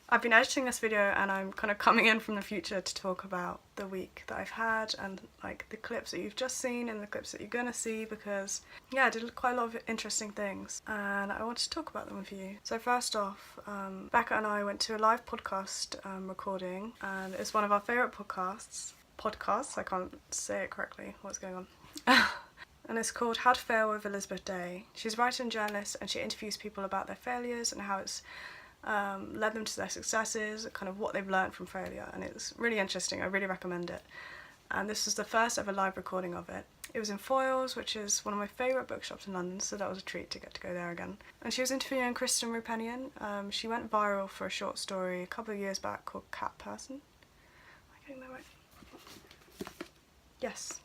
I've been editing this video and I'm kind of coming in from the future to talk about the week that I've had and like the clips that you've just seen and the clips that you're gonna see, because yeah, I did quite a lot of interesting things and I want to talk about them with you. So first off, Becca and I went to a live podcast recording, and it's one of our favourite podcasts, I can't say it correctly, what's going on? And it's called How to Fail with Elizabeth Day. She's a writer and journalist and she interviews people about their failures and how it's led them to their successes, kind of what they've learned from failure, and it's really interesting. I really recommend it. And this was the first ever live recording of it. It was in Foyles, which is one of my favourite bookshops in London, so that was a treat to get to go there again. And she was interviewing Kristen roupenian. She went viral for a short story a couple of years back called Cat Person. Am I getting that right? Yes.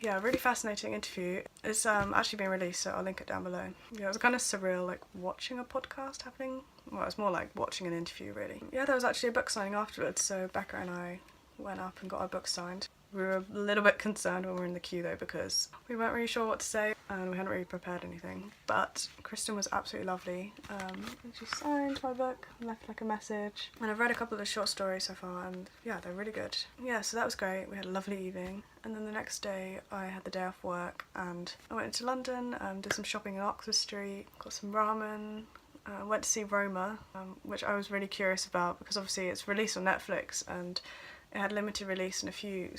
Yeah, really fascinating interview. It's actually been released, so I'll link it down below. Yeah, it was kind of surreal, like watching a podcast happening. Well, it was more like watching an interview, really. Yeah, there was actually a book signing afterwards, so Becca and I went up and got our book signed. We were a little bit concerned when we were in the queue though, because we weren't really sure what to say and we hadn't really prepared anything. But Kristen was absolutely lovely. And she signed my book and left like a message. And I've read a couple of the short stories so far and yeah, they're really good. Yeah, so that was great. We had a lovely evening. And then the next day I had the day off work and I went into London, did some shopping in Oxford Street, got some ramen. Went to see Roma, which I was really curious about because obviously it's released on Netflix and it had limited release in a few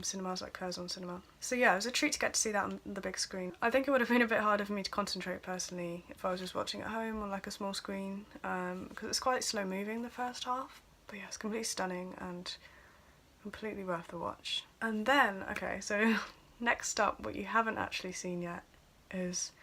cinemas like Curzon Cinema. So yeah, it was a treat to get to see that on the big screen. I think it would have been a bit harder for me to concentrate personally if I was just watching at home on like a small screen, because it's quite slow moving the first half. But yeah, it's completely stunning and completely worth the watch. And then, okay, so next up, what you haven't actually seen yet is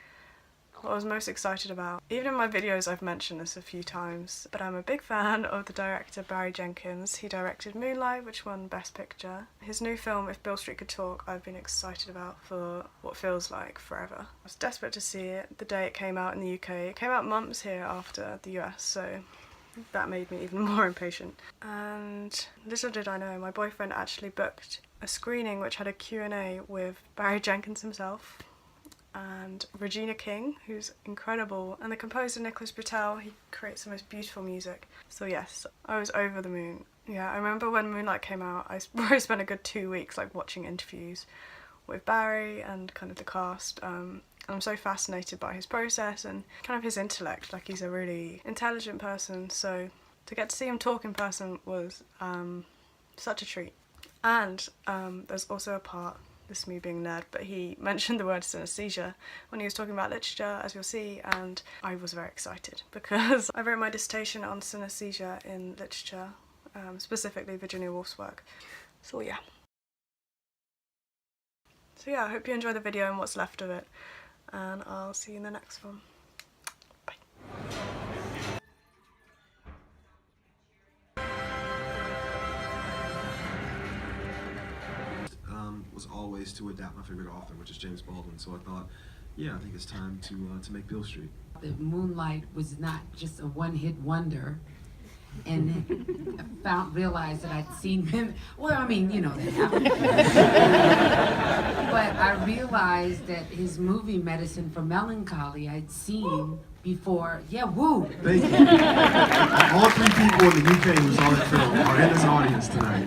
what I was most excited about. Even in my videos I've mentioned this a few times, but I'm a big fan of the director Barry Jenkins. He directed Moonlight, which won Best Picture. His new film, If Beale Street Could Talk, I've been excited about for what feels like forever. I was desperate to see it the day it came out in the UK. It came out months here after the US, so that made me even more impatient. And little did I know, my boyfriend actually booked a screening which had a Q&A with Barry Jenkins himself and Regina, who's incredible, and the composer Nicholas Britell. He creates the most beautiful music. So yes, I was over the moon. Yeah, I remember when Moonlight came out, I probably spent a good 2 weeks like watching interviews with Barry and kind of the cast. I'm so fascinated by his process and kind of his intellect. Like, he's a really intelligent person, so to get to see him talk in person was such a treat. And there's also a part, this is me being a nerd, but he mentioned the word synesthesia when he was talking about literature, as you'll see, and I was very excited because I wrote my dissertation on synesthesia in literature, specifically Virginia Woolf's work. So yeah. So yeah, I hope you enjoy the video and what's left of it, and I'll see you in the next one. Bye. Was always to adapt my favorite author, which is James Baldwin. So I thought, yeah, I think it's time to make Beale Street. The Moonlight was not just a one-hit wonder, and I realized that I'd seen him. Well, I mean, you know that happened. But I realized that his movie Medicine for Melancholy I'd seen before. Yeah, woo! Thank you. All 3 people in the UK who saw that film are in this audience tonight.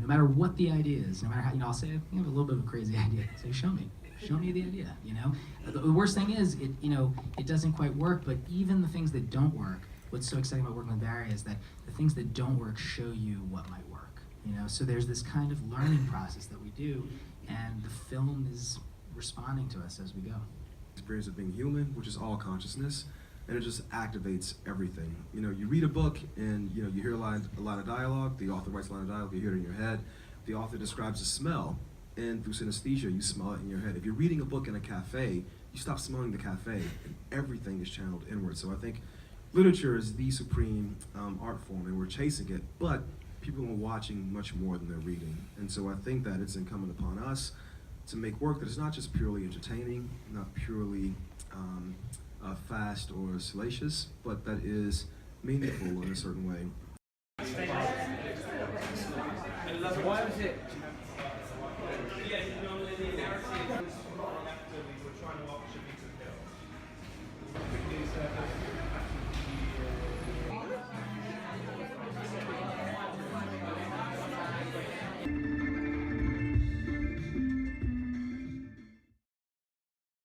No matter what the idea is, no matter how, I'll say, I have a little bit of a crazy idea. Say, show me the idea, The worst thing is, it doesn't quite work, but even the things that don't work, what's so exciting about working with Barry is that the things that don't work show you what might work, So there's this kind of learning process that we do, and the film is responding to us as we go. Experience of being human, which is all consciousness, and it just activates everything. You read a book and you hear a line of dialogue, the author writes a line of dialogue, you hear it in your head, the author describes a smell, and through synesthesia you smell it in your head. If you're reading a book in a cafe, you stop smelling the cafe and everything is channeled inward. So I think literature is the supreme art form, and we're chasing it, but people are watching much more than they're reading. And so I think that it's incumbent upon us to make work that is not just purely entertaining, not purely fast or salacious, but that is meaningful in a certain way.